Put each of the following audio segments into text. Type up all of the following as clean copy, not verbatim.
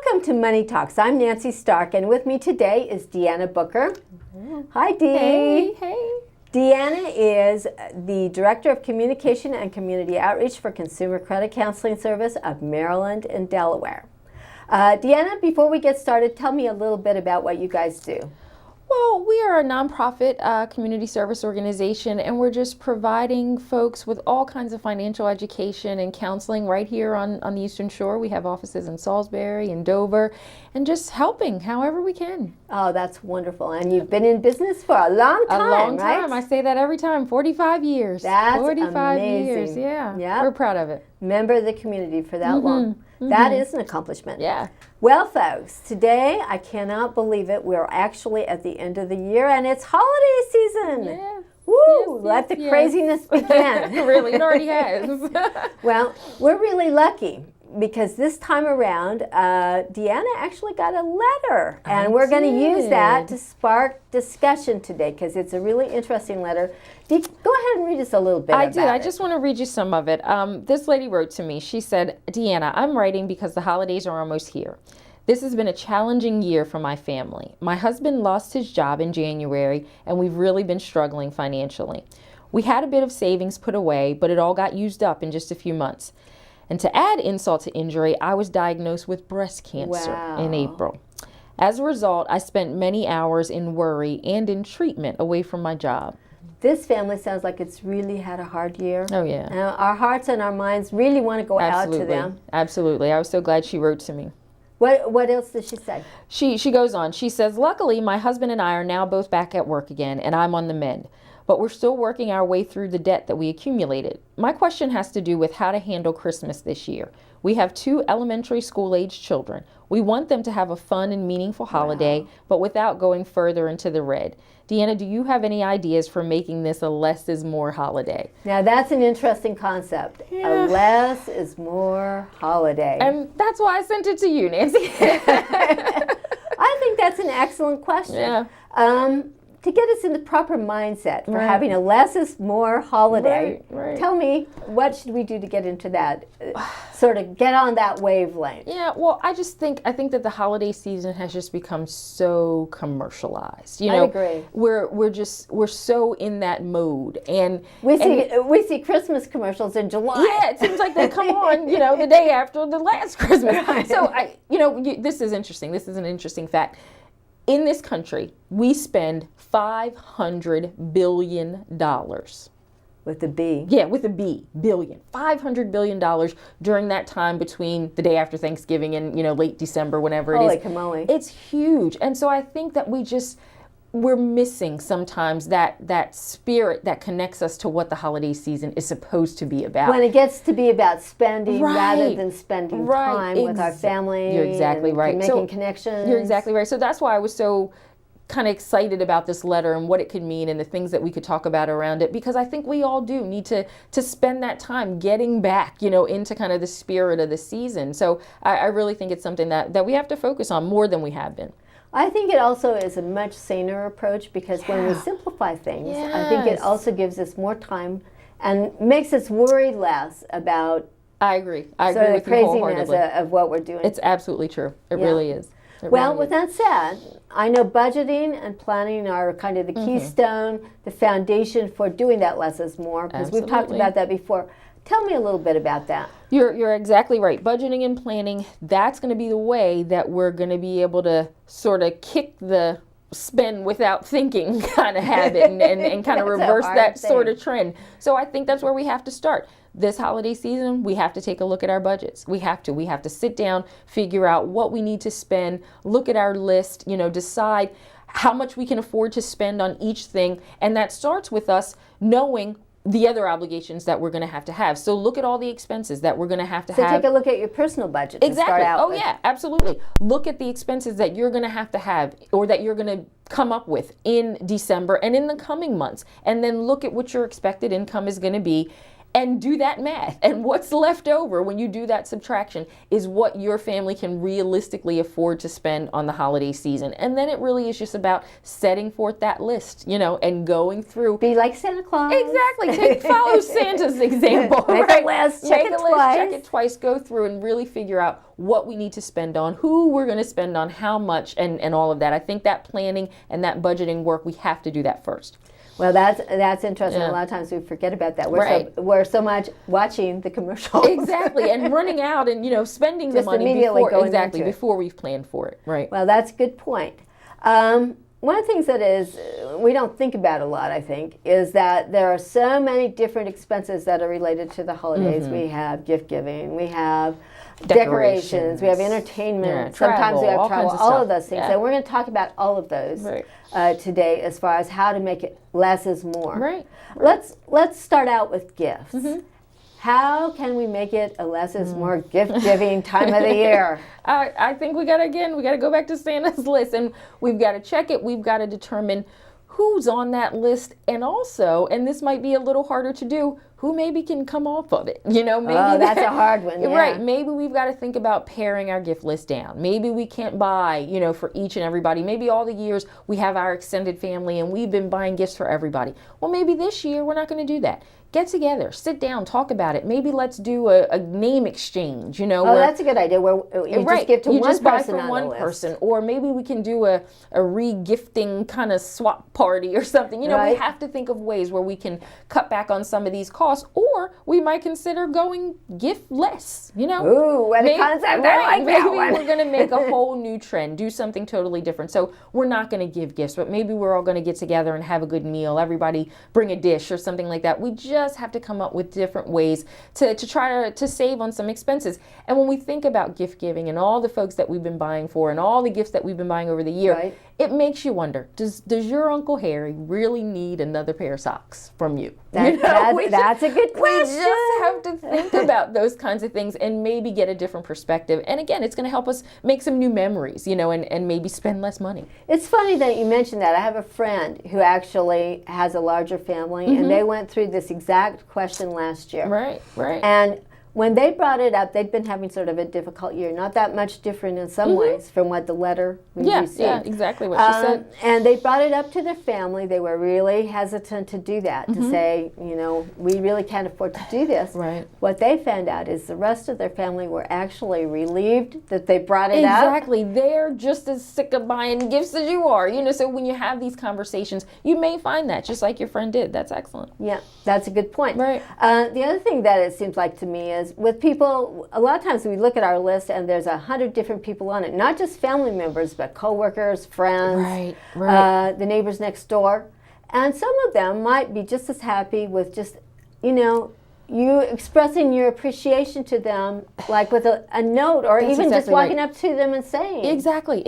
Welcome to Money Talks. I'm Nancy Stark, and with me today is Deanna Booker. Hi, Dee. Hey. Deanna is the Director of Communication and Community Outreach for Consumer Credit Counseling Service of Maryland and Delaware. Deanna, before we get started, tell me a little bit about what you guys do. Well, we are a nonprofit community service organization, and we're just providing folks with all kinds of financial education and counseling right here on the Eastern Shore. We have offices in Salisbury and Dover, and just helping however we can. Oh, that's wonderful. And you've been in business for a long time, A long time. right? I say that every time. 45 years. That's 45 amazing. years, yeah. Yep. We're proud of it. Member of the community for that long. That is an accomplishment. Yeah. Well, folks, today, I cannot believe it, we're actually at the end of the year, and it's holiday season. Yeah. Woo! Yes, Let the yes. craziness begin. Really, it already has. Well, we're really lucky because this time around, Deanna actually got a letter, and we're going to use that to spark discussion today because it's a really interesting letter. Dee, go ahead and read us a little bit about it. I just want to read you some of it. This lady wrote to me. She said, Deanna, I'm writing because the holidays are almost here. This has been a challenging year for my family. My husband lost his job in January, and we've really been struggling financially. We had a bit of savings put away, but it all got used up in just a few months. And to add insult to injury, I was diagnosed with breast cancer in April. As a result, I spent many hours in worry and in treatment away from my job. This family sounds like it's really had a hard year. Oh, yeah. And our hearts and our minds really want to go out to them. Absolutely. I was so glad she wrote to me. What else does she say? She goes on. She says, luckily, my husband and I are now both back at work again, and I'm on the mend. But we're still working our way through the debt that we accumulated. My question has to do with how to handle Christmas this year. We have 2 elementary school-age children. We want them to have a fun and meaningful holiday, but without going further into the red. Deanna, do you have any ideas for making this a less is more holiday? Now, that's an interesting concept. A less is more holiday. And that's why I sent it to you, Nancy. I think that's an excellent question. Yeah. To get us in the proper mindset for having a less is more holiday, Right. Tell me, what should we do to get into that, sort of get on that wavelength? Yeah, well, I think that the holiday season has just become so commercialized. You know, I agree. We're so in that mode, and We see Christmas commercials in July. yeah, it seems like they come on, the day after the last Christmas. Right. So this is interesting. This is an interesting fact. In this country, we spend $500 billion. With a B. Yeah, with a B, billion. $500 billion during that time between the day after Thanksgiving and, late December, whenever it is. Holy camole. It's huge. And so I think that we're missing sometimes that spirit that connects us to what the holiday season is supposed to be about. When it gets to be about spending rather than spending time with our family. You're exactly right. Making connections. You're exactly right. So that's why I was so kind of excited about this letter and what it could mean and the things that we could talk about around it, because I think we all do need to spend that time getting back, into kind of the spirit of the season. So I really think it's something that we have to focus on more than we have been. I think it also is a much saner approach because when we simplify things, I think it also gives us more time and makes us worry less about I agree with you craziness wholeheartedly. of what we're doing. It's absolutely true. It really is. With that said, I know budgeting and planning are kind of the keystone, the foundation for doing that less is more, because we've talked about that before. Tell me a little bit about that. You're exactly right. Budgeting and planning, that's going to be the way that we're going to be able to sort of kick the spend without thinking kind of habit and kind of reverse that sort of trend. So I think that's where we have to start. This holiday season, we have to take a look at our budgets. We have to sit down, figure out what we need to spend, look at our list, decide how much we can afford to spend on each thing. And that starts with us knowing the other obligations that we're going to have. So look at all the expenses that we're going to have. So take a look at your personal budget to start out with. Yeah, absolutely. Look at the expenses that you're going to have or that you're going to come up with in December and in the coming months. And then look at what your expected income is going to be and do that math. And what's left over when you do that subtraction is what your family can realistically afford to spend on the holiday season. And then it really is just about setting forth that list, and going through. Be like Santa Claus. Exactly. Follow Santa's example. Make a list, check it twice, go through and really figure out what we need to spend on, who we're going to spend on, how much, and all of that. I think that planning and that budgeting work, we have to do that first. Well, that's interesting. A lot of times we forget about that. We're so much watching the commercials. Exactly, and running out and spending the money before we've planned for it. Right. Well, that's a good point. One of the things that is we don't think about a lot, I think, is that there are so many different expenses that are related to the holidays. We have gift giving, we have decorations, we have entertainment, sometimes we have travel, all of those things. And we're going to talk about all of those today as far as how to make it less is more. Right. Let's start out with gifts. How can we make it a less is more gift-giving time of the year? I think we got to go back to Santa's list, and we've got to check it. We've got to determine who's on that list, and also, and this might be a little harder to do, who maybe can come off of it. Maybe that's a hard one. Yeah. Right. Maybe we've got to think about paring our gift list down. Maybe we can't buy, for each and everybody. Maybe all the years we have our extended family and we've been buying gifts for everybody. Well, maybe this year we're not going to do that. Get together, sit down, talk about it. Maybe let's do a name exchange, that's a good idea, where you just give to one person. You just buy from one person. Or maybe we can do a re-gifting kind of swap party or something. We have to think of ways where we can cut back on some of these costs, or we might consider going giftless, Ooh, what a concept. I like that one. Maybe we're going to make a whole new trend, do something totally different. So we're not going to give gifts, but maybe we're all going to get together and have a good meal. Everybody bring a dish or something like that. We just have to come up with different ways to try to save on some expenses. And when we think about gift giving and all the folks that we've been buying for and all the gifts that we've been buying over the year, it makes you wonder, does your Uncle Harry really need another pair of socks from you? That's a good question. We just have to think about those kinds of things and maybe get a different perspective. And again, it's going to help us make some new memories, and maybe spend less money. It's funny that you mentioned that. I have a friend who actually has a larger family, and they went through this exact question last year. Right. And when they brought it up, they'd been having sort of a difficult year, not that much different in some ways from what the letter we received. Yeah, exactly what she said. And they brought it up to their family. They were really hesitant to do that, to say, we really can't afford to do this. Right. What they found out is the rest of their family were actually relieved that they brought it up. Exactly. They're just as sick of buying gifts as you are. So when you have these conversations, you may find that, just like your friend did. That's excellent. Yeah, that's a good point. Right. The other thing that it seems like to me is with people, a lot of times we look at our list and there's 100 different people on it, not just family members, but coworkers, friends, the neighbors next door. And some of them might be just as happy with just, you expressing your appreciation to them, like with a note, or even just walking up to them and saying. Exactly.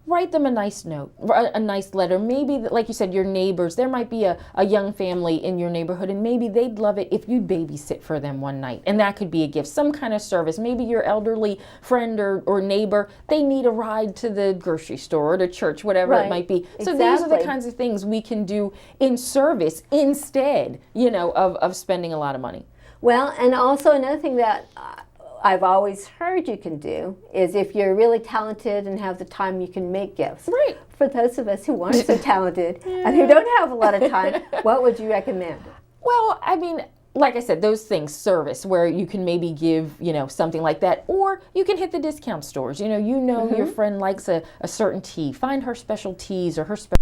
Write them a nice note, a nice letter. Maybe, like you said, your neighbors, there might be a young family in your neighborhood, and maybe they'd love it if you'd babysit for them one night. And that could be a gift, some kind of service. Maybe your elderly friend or neighbor, they need a ride to the grocery store or to church, whatever it might be. So these are the kinds of things we can do in service instead, of spending a lot of money. Well, and also another thing that I've always heard you can do is if you're really talented and have the time, you can make gifts. Right. For those of us who aren't so talented and who don't have a lot of time, what would you recommend? Well, like I said, those things, service, where you can maybe give, something like that. Or you can hit the discount stores. Your friend likes a certain tea. Find her special teas or her special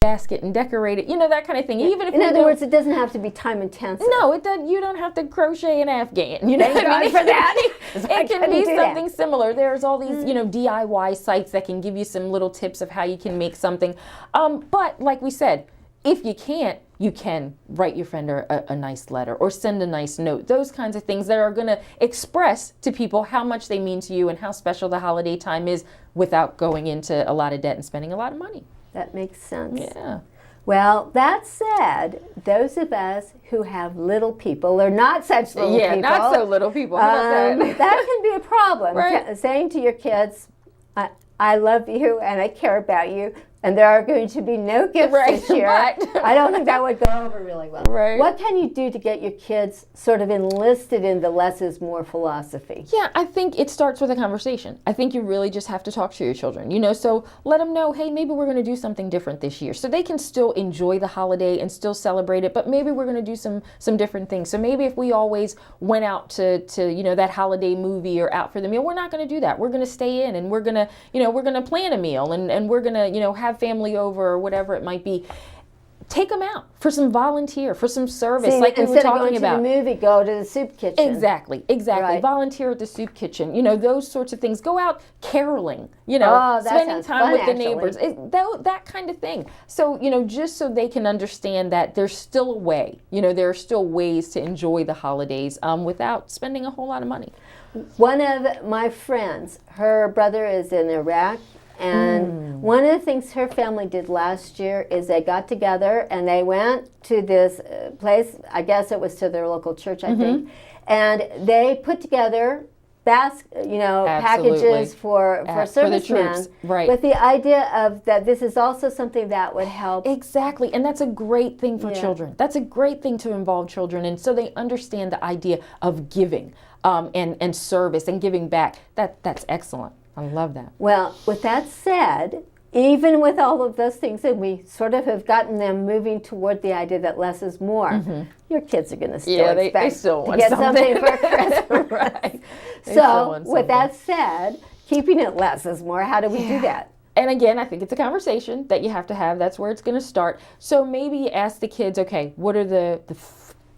basket and decorate it, that kind of thing. Even if in other words, it doesn't have to be time intensive. No, it does. You don't have to crochet an Afghan. Thank God for that. It can be something similar. There's all these, DIY sites that can give you some little tips of how you can make something. But like we said, if you can't, you can write your friend a nice letter or send a nice note. Those kinds of things that are going to express to people how much they mean to you and how special the holiday time is without going into a lot of debt and spending a lot of money. That makes sense. Yeah. Well, that said, those of us who have little people, or not such little people. Yeah, not so little people. How about that can be a problem. Right. Saying to your kids, I love you and I care about you. and there are going to be no gifts this year, but I don't think that would go over really well. Right. What can you do to get your kids sort of enlisted in the less is more philosophy? Yeah, I think it starts with a conversation. I think you really just have to talk to your children, so let them know, hey, maybe we're going to do something different this year. So they can still enjoy the holiday and still celebrate it, but maybe we're going to do some different things. So maybe if we always went out to that holiday movie or out for the meal, we're not going to do that. We're going to stay in, and we're going to plan a meal, and we're going to, have family over or whatever it might be. Take them out for some volunteer, for some service, like we were talking about. Instead of going to the movie, go to the soup kitchen. Exactly. Right. Volunteer at the soup kitchen. Those sorts of things. Go out caroling. Spending time with the neighbors. That kind of thing. So just so they can understand that there's still a way. There are still ways to enjoy the holidays without spending a whole lot of money. One of my friends, her brother is in Iraq. And one of the things her family did last year is they got together and they went to this place, I guess it was to their local church, I think, and they put together packages for servicemen, right, with the idea of that this is also something that would help. Exactly, and that's a great thing for children. That's a great thing to involve children, and so they understand the idea of giving and service and giving back. That's excellent. I love that. Well, with that said, even with all of those things, and we sort of have gotten them moving toward the idea that less is more, your kids are going to still expect they still to want get something for Christmas. Right. So, with that said, keeping it less is more, how do we do that? And again, I think it's a conversation that you have to have. That's where it's going to start. So maybe ask the kids, okay, what are the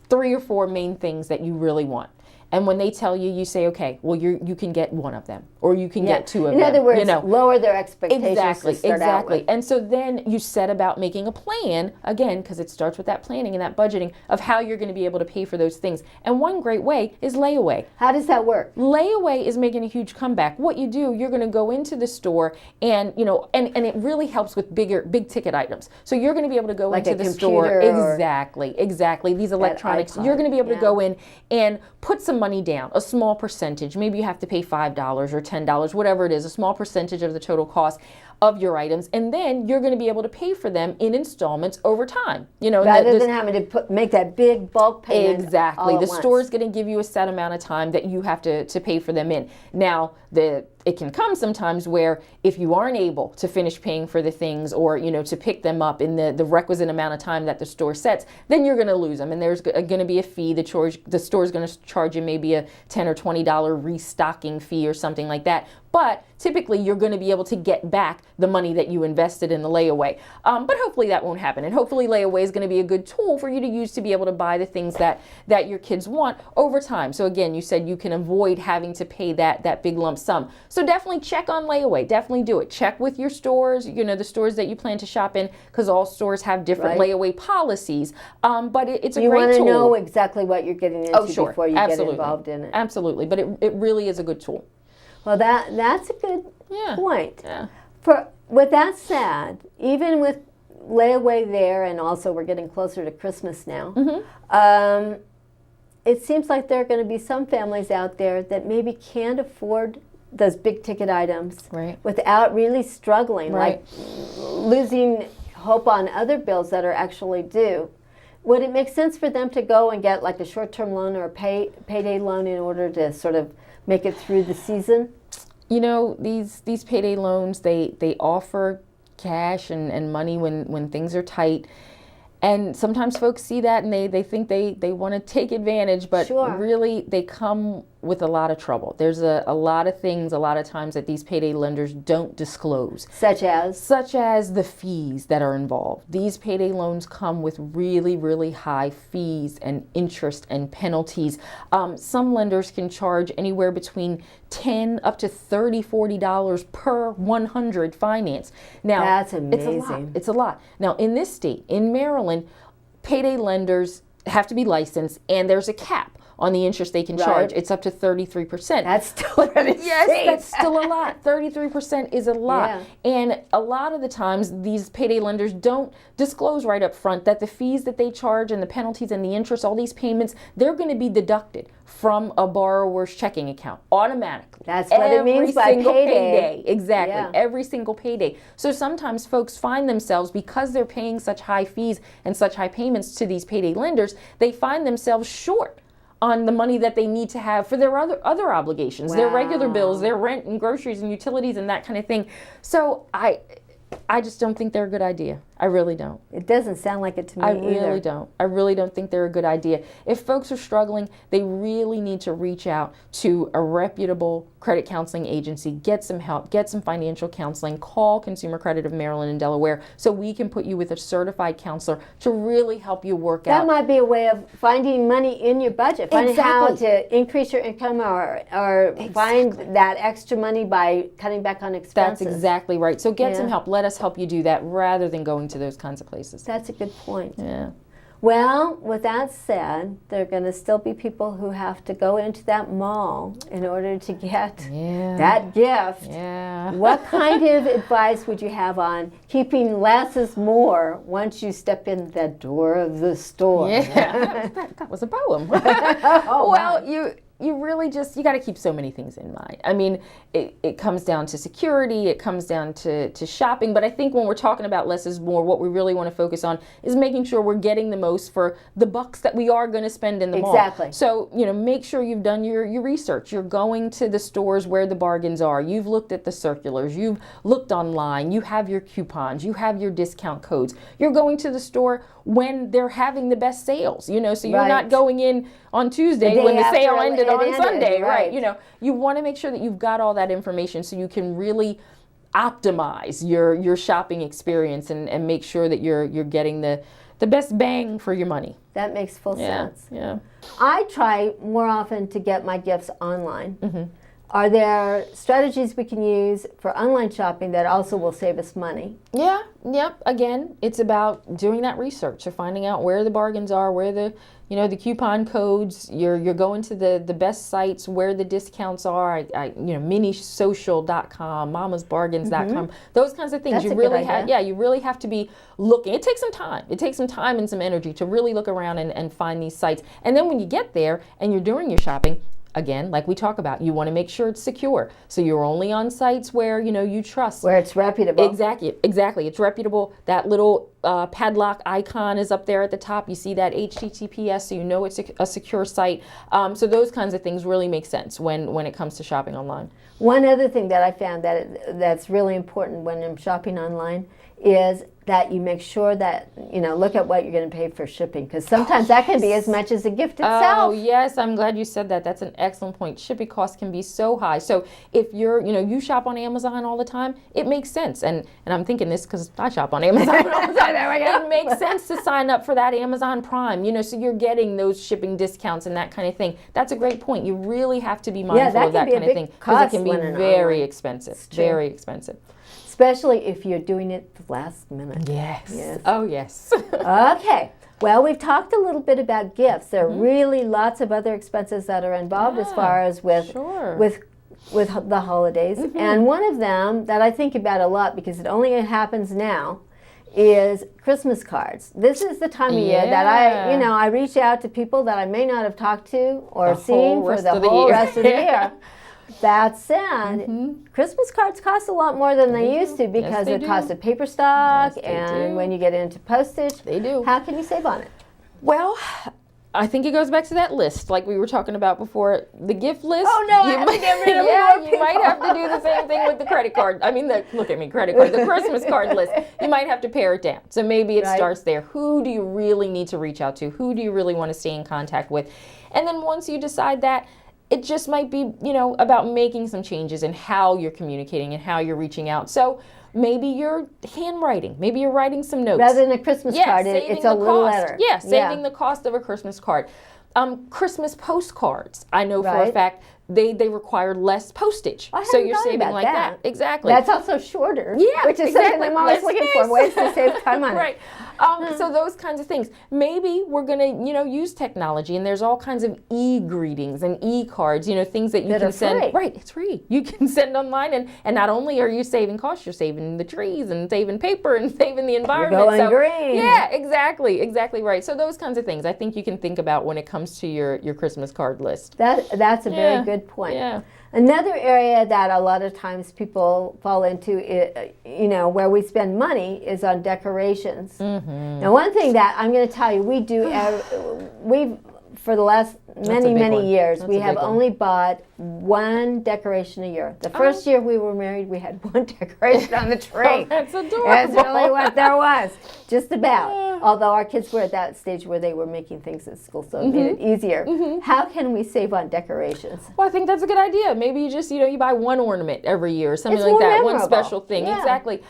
3 or 4 main things that you really want? And when they tell you, you say, okay, well, you can get 1 of them, or you can get 2 of them. In other words, lower their expectations to start out with. And so then you set about making a plan, again, because it starts with that planning and that budgeting of how you're going to be able to pay for those things. And one great way is layaway. How does that work? Layaway is making a huge comeback. What you do, you're going to go into the store and, and it really helps with big ticket items. So you're going to be able to go like into the store. Exactly. These electronics. You're going to be able to go in and put some money down, a small percentage. Maybe you have to pay $5 or $10, whatever it is, a small percentage of the total cost of your items, and then you're going to be able to pay for them in installments over time. Rather than having to make that big bulk payment. Exactly. The store is going to give you a set amount of time that you have to pay for them in. Now, it can come sometimes where if you aren't able to finish paying for the things or, to pick them up in the requisite amount of time that the store sets, then you're going to lose them. And there's going to be a fee. The store is going to charge you maybe a $10 or $20 restocking fee or something like that. But typically, you're going to be able to get back the money that you invested in the layaway. But hopefully that won't happen. And hopefully layaway is going to be a good tool for you to use to be able to buy the things that your kids want over time. So again, you said you can avoid having to pay that big lump sum. So definitely check on layaway. Definitely do it. Check with your stores, the stores that you plan to shop in, because all stores have different layaway policies. But it's a great tool. You want to know exactly what you're getting into before you get Absolutely. Involved in it. Absolutely. But it really is a good tool. Well, that's a good point. Yeah. With that said, even with layaway there, and also we're getting closer to Christmas now, it seems like there are going to be some families out there that maybe can't afford those big ticket items without really struggling, like losing hope on other bills that are actually due. Would it make sense for them to go and get like a short-term loan or a payday loan in order to sort of make it through the season? These payday loans, they offer cash and money when things are tight. And sometimes folks see that and they think they want to take advantage, but really they come with a lot of trouble. There's a lot of things, a lot of times that these payday lenders don't disclose. Such as the fees that are involved. These payday loans come with really, really high fees and interest and penalties. Some lenders can charge anywhere between $10 up to $30, $40 per 100 finance. Now, that's amazing. It's a lot. Now, in this state, in Maryland, payday lenders have to be licensed, and there's a cap on the interest they can charge. It's up to 33%. That's still pretty Yes, that's still a lot. 33% is a lot. Yeah. And a lot of the times, these payday lenders don't disclose right up front that the fees that they charge and the penalties and the interest, all these payments, they're going to be deducted from a borrower's checking account automatically. That's what it means by payday. Exactly. Yeah. Every single payday. So sometimes folks find themselves, because they're paying such high fees and such high payments to these payday lenders, they find themselves short on the money that they need to have for their other obligations, their regular bills, their rent and groceries and utilities and that kind of thing. So I just don't think they're a good idea. I really don't. It doesn't sound like it to me I either. really don't. I really don't think they're a good idea. If folks are struggling, they really need to reach out to a reputable credit counseling agency, get some help, get some financial counseling, call Consumer Credit of Maryland and Delaware so we can put you with a certified counselor to really help you work out. That might be a way of finding money in your budget, finding how to increase your income or find that extra money by cutting back on expenses. That's exactly right. So get some help. Let us help you do that rather than going to those kinds of places. That's a good point. Yeah. Well, with that said, there are going to still be people who have to go into that mall in order to get that gift. Yeah. What kind of advice would you have on keeping less is more once you step in the door of the store? Yeah. that was a poem. Oh, well, you really just, you got to keep so many things in mind. I mean, it comes down to security, it comes down to shopping, but I think when we're talking about less is more, what we really want to focus on is making sure we're getting the most for the bucks that we are going to spend in the mall. Exactly. So, make sure you've done your research. You're going to the stores where the bargains are. You've looked at the circulars. You've looked online. You have your coupons. You have your discount codes. You're going to the store when they're having the best sales, so you're not going in on Tuesday when the sale ended on Sunday, right? You want to make sure that you've got all that information so you can really optimize your shopping experience and make sure that you're getting the best bang for your money. That makes full sense. Yeah. I try more often to get my gifts online. Mm-hmm. Are there strategies we can use for online shopping that also will save us money? Yeah, yep. Again, it's about doing that research, or finding out where the bargains are, where the coupon codes. You're going to the best sites where the discounts are. minisocial.com, mamasbargains.com, those kinds of things. That's you a really good idea. you really have to be looking. It takes some time. It takes some time and some energy to really look around and find these sites. And then when you get there and you're doing your shopping, again, like we talk about, you want to make sure it's secure. So you're only on sites where you trust. Where it's reputable. Exactly. It's reputable. That little padlock icon is up there at the top. You see that HTTPS, so you know it's a secure site. So those kinds of things really make sense when it comes to shopping online. One other thing that I found that's really important when I'm shopping online is that you make sure that, look at what you're going to pay for shipping, because sometimes that can be as much as the gift itself. Oh, yes, I'm glad you said that. That's an excellent point. Shipping costs can be so high. So if you shop on Amazon all the time, it makes sense. And I'm thinking this because I shop on Amazon all the time. It makes sense to sign up for that Amazon Prime, so you're getting those shipping discounts and that kind of thing. That's a great point. You really have to be mindful of that kind of thing, because it can be very expensive. Very expensive. Especially if you're doing it the last minute. Yes. Oh, yes. Okay. Well, we've talked a little bit about gifts. There are really lots of other expenses that are involved as far as with the holidays. And one of them that I think about a lot, because it only happens now, is Christmas cards. This is the time of year that I reach out to people that I may not have talked to or seen for the whole rest of the year. That said, Christmas cards cost a lot more than they used to, because of the cost of paper stock and when you get into postage. They do. How can you save on it? Well, I think it goes back to that list, like we were talking about before, the gift list. Oh no, I have to get rid of more you might have to do the same thing with the credit card. I mean, look at me, credit card, the Christmas card list. You might have to pare it down. So maybe it starts there. Who do you really need to reach out to? Who do you really want to stay in contact with? And then once you decide that, it just might be, about making some changes in how you're communicating and how you're reaching out. So maybe you're handwriting. Maybe you're writing some notes. Rather than a Christmas card, it's a little letter. Yeah, saving the cost of a Christmas card. Christmas postcards, I know for a Right. fact, they require less postage. I So hadn't you're thought saving about like that. Exactly. That's also shorter. Yeah, which is exactly. something I'm always Less looking space. for, ways to save time on it. Right. So those kinds of things. Maybe we're going to, use technology, and there's all kinds of e-greetings and e-cards, things that you That can are send. free. Right, it's free. You can send online, and not only are you saving costs, you're saving the trees and saving paper and saving the environment. Going green. Yeah, exactly right. So those kinds of things I think you can think about when it comes to your Christmas card list. That's a very good point. Yeah. Another area that a lot of times people fall into, where we spend money is on decorations. Mm-hmm. Now, one thing that I'm going to tell you, we do, for the last many one. years, That's we a have big one. only bought one decoration a year. The first year we were married, we had one decoration on the tree. Oh, that's adorable. That's really what there was, just about. Yeah. Although our kids were at that stage where they were making things at school, so it made it easier. How can we save on decorations? Well, I think that's a good idea. Maybe you just, you buy one ornament every year, something It's like more that, one memorable. special thing. Yeah. Exactly.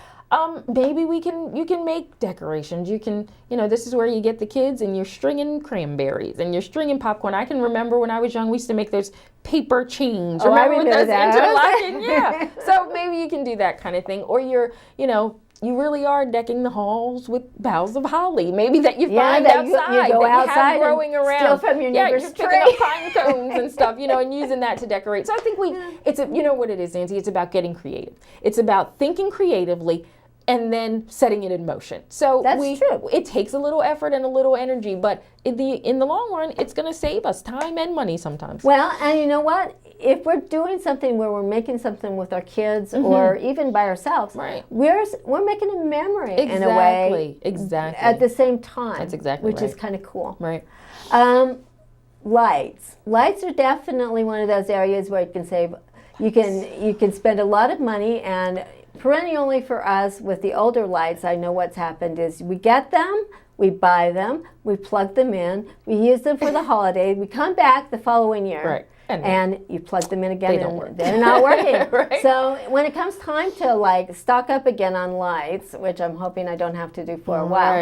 Maybe you can make decorations. You can, this is where you get the kids and you're stringing cranberries and you're stringing popcorn. I can remember when I was young, we used to make those paper chains. Oh, I with remember those those. interlocking? Yeah. So maybe you can do that kind of thing. Or you really are decking the halls with boughs of holly. Maybe that you find that you outside, go that you outside have and growing around. steal from your neighbor's you're tree. picking up pine cones and stuff, and using that to decorate. So I think you know what it is, Nancy? It's about getting creative. It's about thinking creatively and then setting it in motion. So That's true. It takes a little effort and a little energy, but in the long run, it's going to save us time and money sometimes. Well, and you know what? If we're doing something where we're making something with our kids or even by ourselves, Right. we're making a memory in a way. Exactly. At the same time. That's exactly which right. is kind of cool. Right. Lights. Lights are definitely one of those areas where you can save. You can spend a lot of money, and perennially for us with the older lights, I know what's happened is we get them, we buy them, we plug them in, we use them for the holiday, we come back the following year. Right. And you plug them in again, They don't and work. they're not working. Right. So when it comes time to stock up again on lights, which I'm hoping I don't have to do for a while,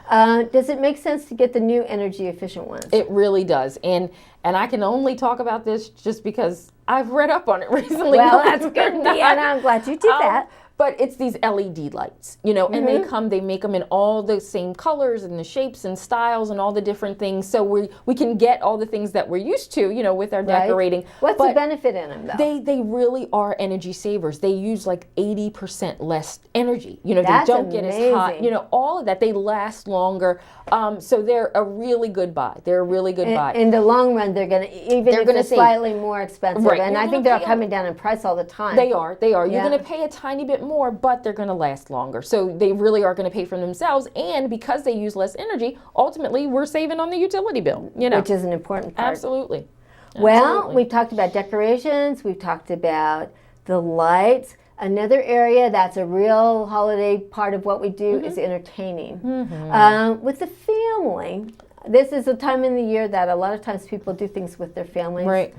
Right. does it make sense to get the new energy efficient ones? It really does. And I can only talk about this just because I've read up on it recently. Well, that's good, Deanna. I'm glad you did that. But it's these LED lights, and they make them in all the same colors and the shapes and styles and all the different things. So we can get all the things that we're used to, with our decorating. What's but the benefit in them, though? They really are energy savers. They use 80% less energy. That's they don't get as hot. amazing. All of that. They last longer. So they're a really good buy. They're a really good buy. In the long run, they're going to, even if they're save. slightly more expensive, Right. and You're I gonna think they're pay coming down in price all the time. They are. You're Yeah. going to pay a tiny bit more, but they're going to last longer. So they really are going to pay for themselves, and because they use less energy, ultimately we're saving on the utility bill. Which is an important part. Absolutely. Well, we've talked about decorations. We've talked about the lights. Another area that's a real holiday part of what we do is entertaining. With the family, this is a time in the year that a lot of times people do things with their families. Right.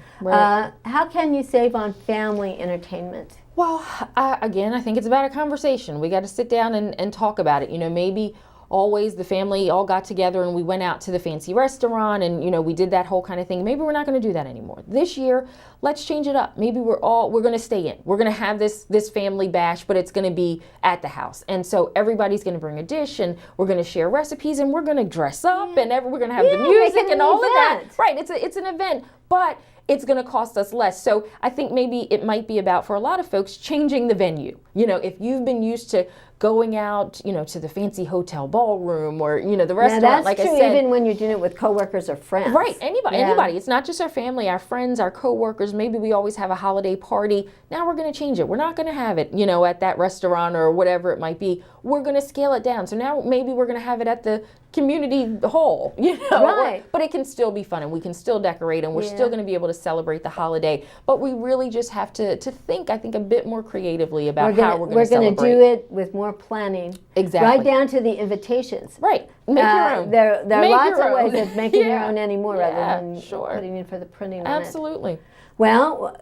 How can you save on family entertainment? Well, again, I think it's about a conversation. We got to sit down and talk about it. Maybe always the family all got together and we went out to the fancy restaurant and, we did that whole kind of thing. Maybe we're not going to do that anymore. This year, let's change it up. Maybe we're going to stay in. We're going to have this family bash, but it's going to be at the house. And so everybody's going to bring a dish and we're going to share recipes and we're going to dress up and we're going to have the music make it and an all of that. event. Right. It's an event, but it's going to cost us less. So I think maybe it might be about, for a lot of folks, changing the venue. If you've been used to going out, to the fancy hotel ballroom or, the restaurant, Now, that's like true I said. even when you're doing it with coworkers or friends. Right, anybody. Yeah. It's not just our family, our friends, our coworkers. Maybe we always have a holiday party. Now we're going to change it. We're not going to have it, at that restaurant or whatever it might be. We're going to scale it down. So now maybe we're going to have it at the community hall, Right. But it can still be fun and we can still decorate and we're still going to be able to celebrate the holiday. But we really just have to think, I think, a bit more creatively about how we're going to celebrate. We're going to do it with more planning. Exactly. Right down to the invitations. Right. Make your own. There are Make lots your of own. ways of making your Yeah. own anymore Yeah, rather than sure. putting in for the printing on it. Absolutely. Well,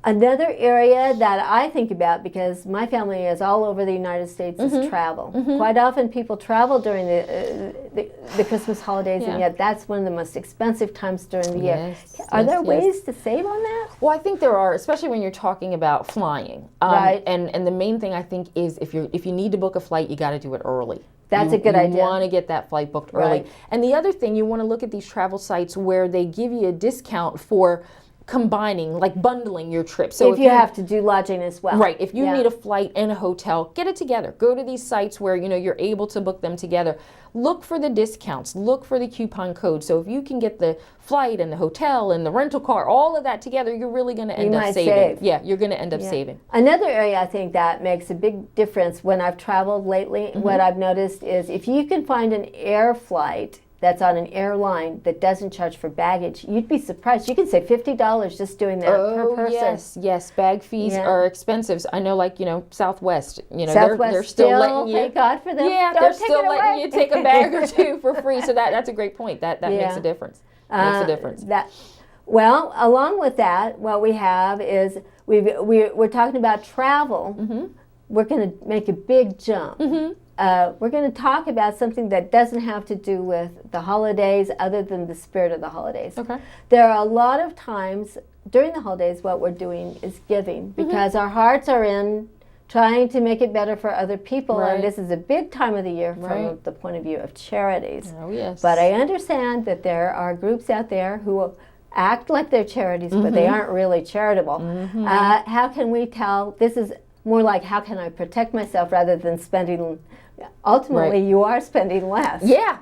Another area that I think about, because my family is all over the United States, is travel. Quite often people travel during the Christmas holidays, and yet that's one of the most expensive times during the year. Are there ways to save on that? Well, I think there are, especially when you're talking about flying. Right. And the main thing I think is if you need to book a flight, you got to do it early. That's a good idea. You want to get that flight booked early. And the other thing, you want to look at these travel sites where they give you a discount for combining, like bundling your trip. So if you have to do lodging as well. Right. If you need a flight and a hotel, get it together. Go to these sites where you're able to book them together. Look for the discounts. Look for the coupon code. So if you can get the flight and the hotel and the rental car, all of that together, you're really going to end up saving. Yeah, you're going to end up saving. Another area I think that makes a big difference when I've traveled lately, what I've noticed is if you can find an air flight that's on an airline that doesn't charge for baggage, you'd be surprised. You can save $50 just doing that per person. Yes, bag fees are expensive. I know, like, Southwest, Southwest they're still letting you. Thank God for them. Yeah, they're still letting you take a bag or two for free. So that's a great point. That makes a difference. Makes a difference. Well, along with that, what we have is we're talking about travel. We're going to make a big jump. We're going to talk about something that doesn't have to do with the holidays other than the spirit of the holidays. There are a lot of times during the holidays what we're doing is giving because our hearts are in trying to make it better for other people. And this is a big time of the year from the point of view of charities. But I understand that there are groups out there who act like they're charities, but they aren't really charitable. How can we tell? This is more like, how can I protect myself rather than spending? Ultimately, you are spending less. Yes.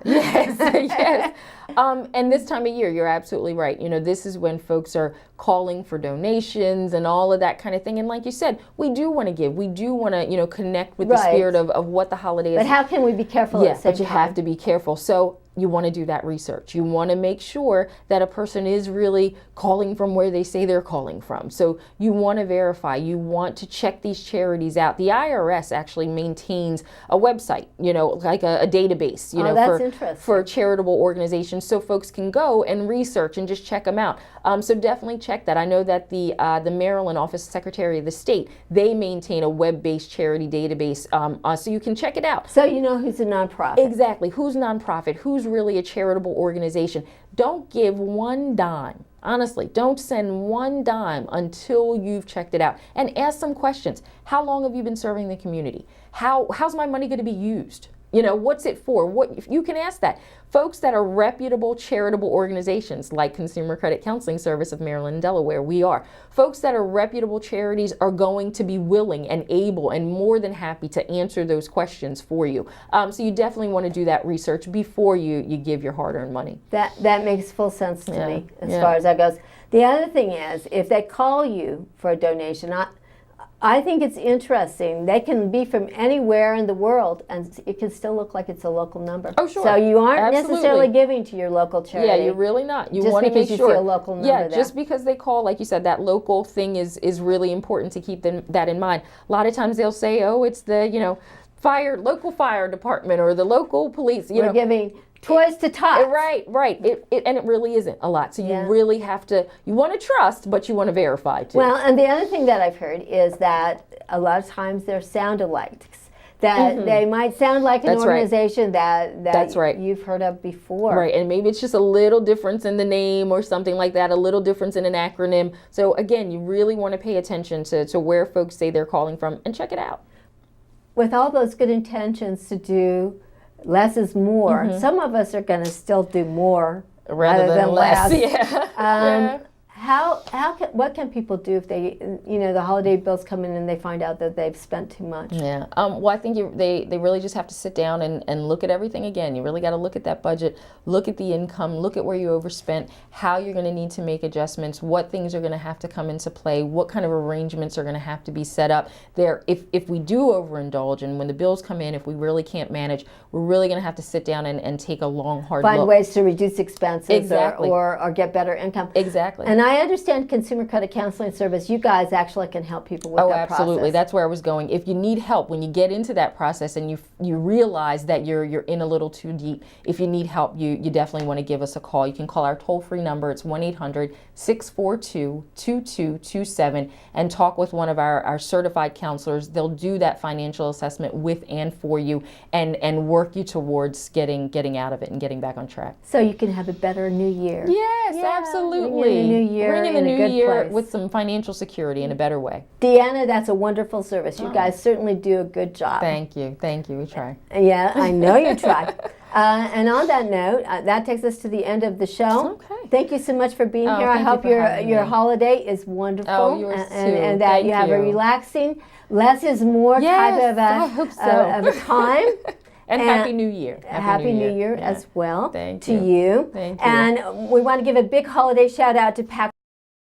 And this time of year, you're absolutely right. This is when folks are calling for donations and all of that kind of thing. And like you said, we do want to give. We do want to, connect with the spirit of what the holiday is. But how can we be careful at the same time? But you have to be careful. So you want to do that research. You want to make sure that a person is really calling from where they say they're calling from. So you want to verify. You want to check these charities out. The IRS actually maintains a website, like a database, for charitable organizations, so folks can go and research and just check them out. So definitely check that. I know that the Maryland Office Secretary of the State, they maintain a web-based charity database, so you can check it out. So you know who's a nonprofit. Exactly. Who's nonprofit? Who's really a charitable organization? Don't give one dime. Honestly, don't send one dime until you've checked it out. And ask some questions. How long have you been serving the community? How's my money going to be used? What's it for? If you can ask that. Folks that are reputable charitable organizations like Consumer Credit Counseling Service of Maryland and Delaware, we are. Folks that are reputable charities are going to be willing and able and more than happy to answer those questions for you. So you definitely want to do that research before you give your hard-earned money. That makes full sense to me as far as that goes. The other thing is, if they call you for a donation, I think it's interesting. They can be from anywhere in the world, and it can still look like it's a local number. Oh, sure. So you aren't necessarily giving to your local charity. Yeah, you're really not. You just want to make because sure. You see a local number there. Just because they call, like you said, that local thing is really important to keep that in mind. A lot of times they'll say, oh, it's the local fire department or the local police. We're giving toys to tots. Right. And it really isn't a lot. So you really have to, you want to trust, but you want to verify too. Well, and the other thing that I've heard is that a lot of times they're sound-alikes. That they might sound like an organization that you've heard of before. Right, and maybe it's just a little difference in the name or something like that, a little difference in an acronym. So again, you really want to pay attention to where folks say they're calling from and check it out. With all those good intentions to do less is more, some of us are going to still do more rather than less. What can people do if they, the holiday bills come in and they find out that they've spent too much? Well, I think they really just have to sit down and look at everything again. You really got to look at that budget, look at the income, look at where you overspent, how you're going to need to make adjustments, what things are going to have to come into play, what kind of arrangements are going to have to be set up there. If we do overindulge and when the bills come in, if we really can't manage, we're really going to have to sit down and take a long, hard look. Find ways to reduce expenses or get better income. Exactly. And I I understand consumer credit counseling service. You guys actually can help people with that absolutely. process. That's where I was going. If you need help when you get into that process and you realize that you're in a little too deep, if you need help, you definitely want to give us a call. You can call our toll-free number. It's 1-800-642-2227 and talk with one of our certified counselors. They'll do that financial assessment with and for you and work you towards getting out of it and getting back on track. So you can have a better new year. Yes, absolutely. Ring in the new year Ring in the new year place. with some financial security in a better way. Deanna, that's a wonderful service. You guys certainly do a good job. Thank you. We try. Yeah, I know you try. And on that note, that takes us to the end of the show. Okay. Thank you so much for being here. I hope your holiday is wonderful. Oh, yours too. And that you have a relaxing, less is more type of I hope so. of a time. And Happy New Year. Happy New Year as well Thank to you. Thank you. And we want to give a big holiday shout out to Pat